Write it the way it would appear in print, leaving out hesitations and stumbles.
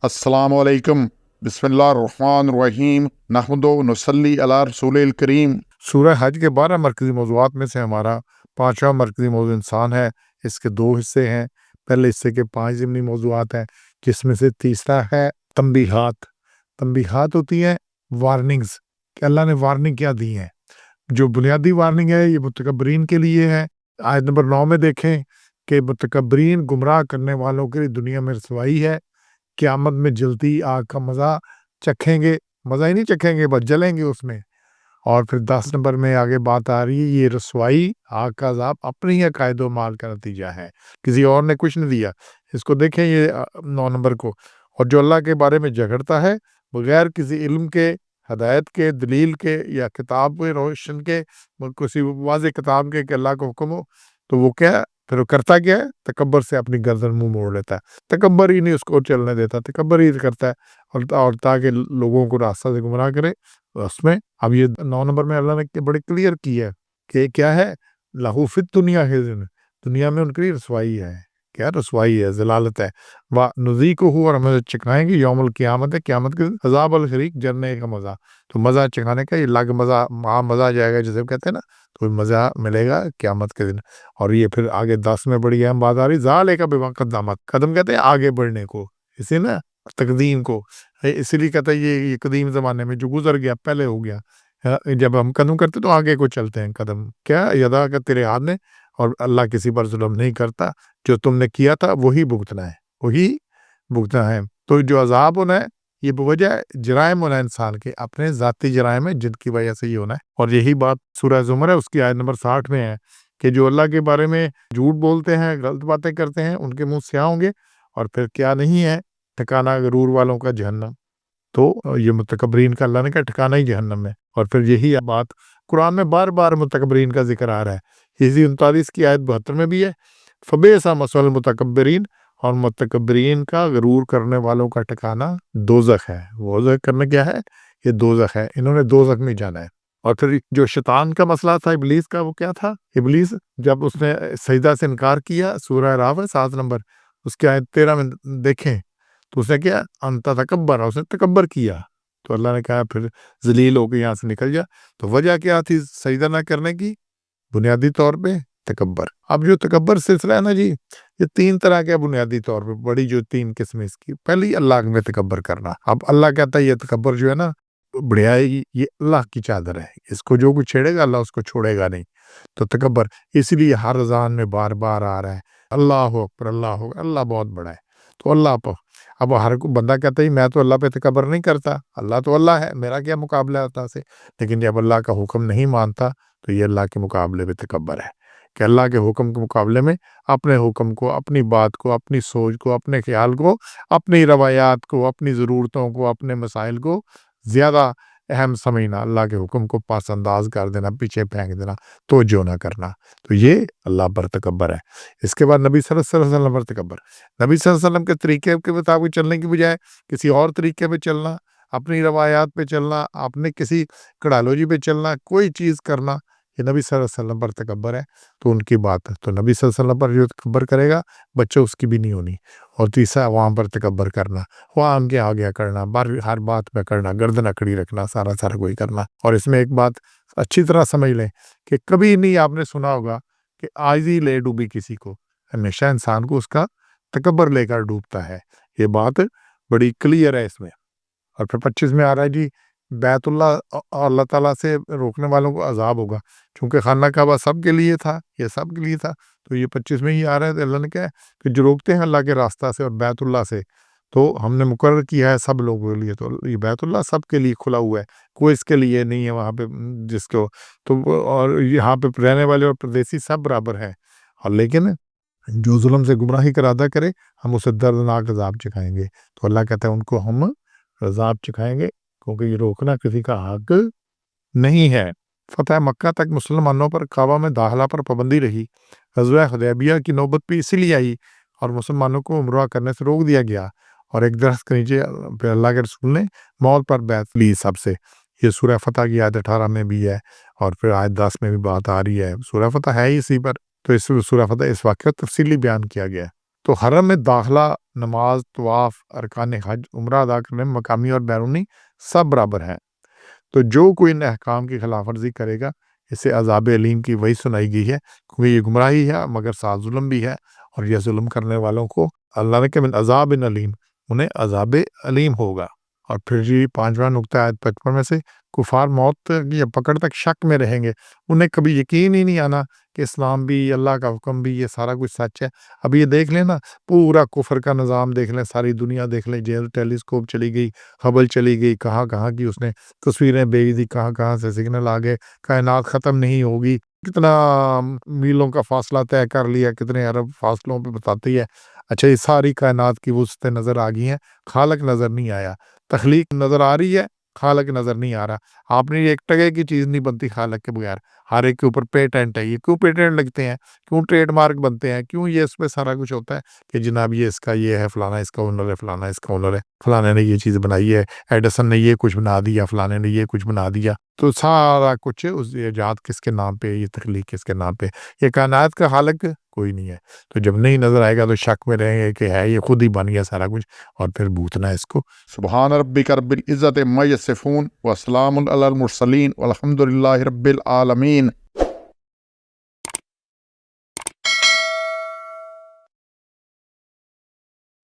अस्सलामु अलैकुम, बिस्मिल्लाहिर्रहमानिर्रहीम, नहमदु व नुसल्ली अला रसूलिल करीम। सूरह हज के 12 मरकज़ी मौज़ूआत में से हमारा 5वां मरकज़ी मौज़ू इंसान है। इसके 2 हिस्से हैं। पहले हिस्से के 5 ज़िमनी मौज़ूआत हैं, जिसमें से तीसरा है तंबीहात। तंबीहात होती हैं वार्निंग्स, कि अल्लाह ने वार्निंग क्या दी है। जो बुनियादी वार्निंग है ये मुतकब्बरीन के लिए है। आयत नंबर 9 में देखें कि मुतकब्बरीन गुमराह करने वालों के लिए दुनिया में रसवाई है, क़यामत में जलती आग का मज़ा चखेंगे। मज़ा ही नहीं चखेंगे, बस जलेंगे उसमें। और फिर 10 नंबर में आगे बात आ रही है, ये रसवाई आग का अज़ाब अपनी ही अकायद व माल का नतीजा है, किसी और ने कुछ नहीं दिया। इसको देखें ये 9 नंबर को। और जो अल्लाह के बारे में झगड़ता है बगैर किसी इल्म के, हदायत के, दलील के या किताब के रोशन के, किसी वाज़ेह किताब के कि अल्लाह का हुक्म हो, तो वो क्या है, फिर वो करता क्या है, तकब्बर से अपनी गर्दन मुंह मोड़ लेता है। तकब्बर ही नहीं उसको चलने देता, तकब्बर ही करता है और ताकि लोगों को रास्ता से गुमराह करे। उसमें अब ये 9 नंबर में अल्लाह ने बड़े क्लियर की है कि क्या है, लहू फिद दुनिया हिज़्न, दुनिया में उनके लिए रसवाई है। क्या रसवाई है, ज़लालत है। व नुज़ीक़ुहु, और हमें चखाएंगे यौमुल क़यामत है, क़यामत के दिन, अज़ाबल हरीक़, जलने का मज़ा। तो मज़ा चखाने का ये अलग मज़ा, मज़ा आ जाएगा जिसे कहते हैं ना, तो मज़ा मिलेगा क़यामत के दिन। और ये फिर आगे 10 में बड़ी अहम बात आ रही, ज़ालिका बिमा क़द्दमत, कदम कहते हैं आगे बढ़ने को, इसे ना तक़दीम को, इसीलिए कहता है ये कदीम ज़माने में जो गुज़र गया, पहले हो गया। जब हम कदम करते तो आगे को चलते हैं कदम। क्या यदा का तेरे हाथ में, और अल्लाह किसी पर ज़ुल्म नहीं करता, जो तुमने किया था वही भुगतना है, वही भुगतना है। तो जो अज़ाब होना है ये बवजह जराइम होना है इंसान के, अपने ज़ाती जराइम है जिनकी वजह से ये होना है। और यही बात सूरह ज़ुमर है, उसकी आयत नंबर 60 में है कि जो अल्लाह के बारे में झूठ बोलते हैं, गलत बातें करते हैं, उनके मुँह स्याह होंगे, और फिर क्या नहीं है ठिकाना गरूर वालों का जहन्नम। तो ये मुतकब्बरीन का अल्लाह ने कहा ठिकाना ही जहन्नम है। और फिर यही बात कुरान में बार-बार मुतकब्बरीन का ज़िक्र आ रहा है। इसी 39 की आयत 72 में भी है, फबीसा मसवल मुतकब्बरीन, और मुतकब्बरीन का गरूर करने वालों का ठिकाना दोज़ख है। दोज़ख करना क्या है, ये दोज़ख है, इन्होंने दोज़ख में जाना है। और फिर जो शैतान का मसला था इब्लीस का, वो क्या था, इब्लीस जब उसने सजदा से इनकार किया, सूरह राफ़ है 7 नंबर, उसकी आयत 13 में देखें, तो उसने क्या, अंता तकब्बर, उसने तकब्बर किया। तो अल्लाह ने कहा फिर ज़लील होके यहाँ से निकल जा। तो वजह क्या थी सजदा ना करने की, बुनियादी तौर पे तकब्बर। अब जो तकब्बर सिलसिला है ना जी, ये 3 तरह के बुनियादी तौर पे, बड़ी जो 3 किस्में इसकी। पहली अल्लाह में तकब्बर करना। अब अल्लाह कहता है ये तकब्बर जो है ना, बढ़िया है, ये अल्लाह की चादर है, इसको जो कुछ छेड़ेगा अल्लाह उसको छोड़ेगा नहीं। तो तकब्बर इसीलिए हर अज़ान में बार-बार आ रहा है, अल्लाहु अकबर, अल्लाह बहुत बड़ा है। तो अल्लाह पर अब हर को बंदा कहता है मैं तो अल्लाह पे तकब्बर नहीं करता, अल्लाह तो अल्लाह है, मेरा क्या मुकाबला है अल्लाह से। लेकिन जब अल्लाह का हुक्म नहीं मानता तो ये अल्लाह के मुकाबले में तकब्बर है, कि अल्लाह के हुक्म के मुकाबले में अपने हुक्म को, अपनी बात को, अपनी सोच को, अपने ख्याल को, अपनी रवायात को, अपनी ज़रूरतों को, अपने मसाइल को ज़्यादा अहम समझना, अल्लाह के हुक्म को पासअंदाज कर देना, पीछे फेंक देना, तवज्जो ना करना। तो ये अल्लाह पर तकब्बर है। इसके बाद नबी सल्लल्लाहु अलैहि वसल्लम पर तकब्बर। नबी सल्लल्लाहु अलैहि वसल्लम के तरीके के मुताबिक चलने की बजाय किसी और तरीके पे चलना, अपनी रवायात पे चलना, अपने किसी कड़ालोजी पे चलना, कोई चीज़ करना, ये नबी सल्लल्लाहु अलैहि वसल्लम पर तकब्बर है। तो उनकी बात है, तो नबी सल्लल्लाहु अलैहि वसल्लम पर जो तकब्बर करेगा, बच्चे उसकी भी नहीं होनी। और तीसरा अवाम पर तकब्बर करना, अवाम के आगे करना, हर बात पे करना, गर्दन अकड़ी रखना, सारा कोई करना। और इसमें एक बात अच्छी तरह समझ लें कि कभी नहीं आपने सुना होगा कि आजिज़ी ले डूबी किसी को, हमेशा इंसान को उसका तकब्बर लेकर डूबता है। ये बात बड़ी क्लियर है इसमें। और फिर 25 में आ रहा है जी, बैतुल्लाह और अल्लाह ताला से रोकने वालों को अज़ाब होगा। चूँकि खाना काबा सबके लिए था, ये सबके लिए था, तो ये 25 में ही आ रहा है। तो अल्लाह ने कहा है कि जो रोकते हैं अल्लाह के रास्ता से और बैतुल्लाह से, तो हमने मुकर्रर किया है सब लोगों के लिए। तो ये बैतुल्लाह सबके लिए खुला हुआ है, कोई इसके लिए नहीं है वहाँ पे जिसको, तो और यहाँ पे रहने वाले और परदेसी सब बराबर हैं। और लेकिन जो जुल्म से गुमराही का इरादा करे, हम उसे दर्दनाक अज़ाब चखाएँगे। तो अल्लाह कहता है उनको हम अज़ाब चखाएँगे, क्योंकि ये रोकना किसी का हक नहीं है। फ़तह मक्का तक मुसलमानों पर काबा में दाखिला पर पाबंदी रही। ग़ज़वा हुदैबिया की नौबत भी इसीलिए आई और मुसलमानों को उम्रा करने से रोक दिया गया। और एक दरख्त के नीचे फिर अल्लाह के रसूल ने मौत पर बैत ली सबसे। ये सूरह फ़तह की आयत 18 में भी है, और फिर आयत 10 में भी बात आ रही है। सूरह फ़तह है ही इसी पर, तो इस सूरह फ़तह इस वाक़ये को तफ़सीली बयान किया गया है। तो हरम में दाखिला نماز، طواف، ارکان حج، عمرہ ادا کرنے میں مقامی اور بیرونی سب برابر ہیں۔ تو جو کوئی ان احکام کی خلاف ورزی کرے گا اسے عذاب علیم کی وہی سنائی گئی ہے، کیونکہ یہ گمراہی ہے مگر ساتھ ظلم بھی ہے، اور یہ ظلم کرنے والوں کو اللہ نے کہ من عذاب علیم، انہیں عذاب علیم ہوگا۔ اور پھر جی 5واں نقطہ آیت 55 میں سے، کفار موت کی پکڑ تک شک میں رہیں گے، انہیں کبھی یقین ہی نہیں آنا کہ اسلام بھی، اللہ کا حکم بھی، یہ سارا کچھ سچ ہے۔ ابھی یہ دیکھ لیں نا، پورا کفر کا نظام دیکھ لیں، ساری دنیا دیکھ لیں، جیل ٹیلیسکوپ چلی گئی، ہبل چلی گئی، کہاں کہاں کی اس نے تصویریں بھیج دی، کہاں کہاں سے سگنل آ گئے، کائنات ختم نہیں ہوگی، کتنا میلوں کا فاصلہ طے کر لیا، کتنے ارب فاصلوں پہ بتاتی ہے۔ اچھا، یہ ساری کائنات کی وسعتیں نظر آ گئی ہیں، خالق نظر نہیں آیا، تخلیق نظر آ رہی ہے، خالق نظر نہیں آ رہا۔ آپ نے ایک ٹکے کی چیز نہیں بنتی خالق کے بغیر، ہر ایک کے اوپر پیٹنٹ ہے۔ یہ کیوں پیٹنٹ لگتے ہیں، کیوں ٹریڈ مارک بنتے ہیں، کیوں یہ اس پہ سارا کچھ ہوتا ہے کہ جناب یہ اس کا یہ ہے، فلانا اس کا اونر ہے، فلانا اس کا اونر ہے، فلانے نے یہ چیز بنائی ہے، ایڈیسن نے یہ کچھ بنا دیا، فلانے نے یہ کچھ بنا دیا۔ تو سارا کچھ اس ایجاد کس کے نام پہ، یہ تخلیق کس کے نام پہ، یہ کائنات کا خالق کوئی نہیں ہے۔ تو جب نہیں نظر آئے گا تو شک میں رہیں گے کہ ہے، یہ خود ہی بن گیا سارا کچھ، اور پھر بوتنا ہے اس کو۔ سبحان ربک رب العزت عما یصفون وسلام علی المرسلین والحمد للہ رب العالمین۔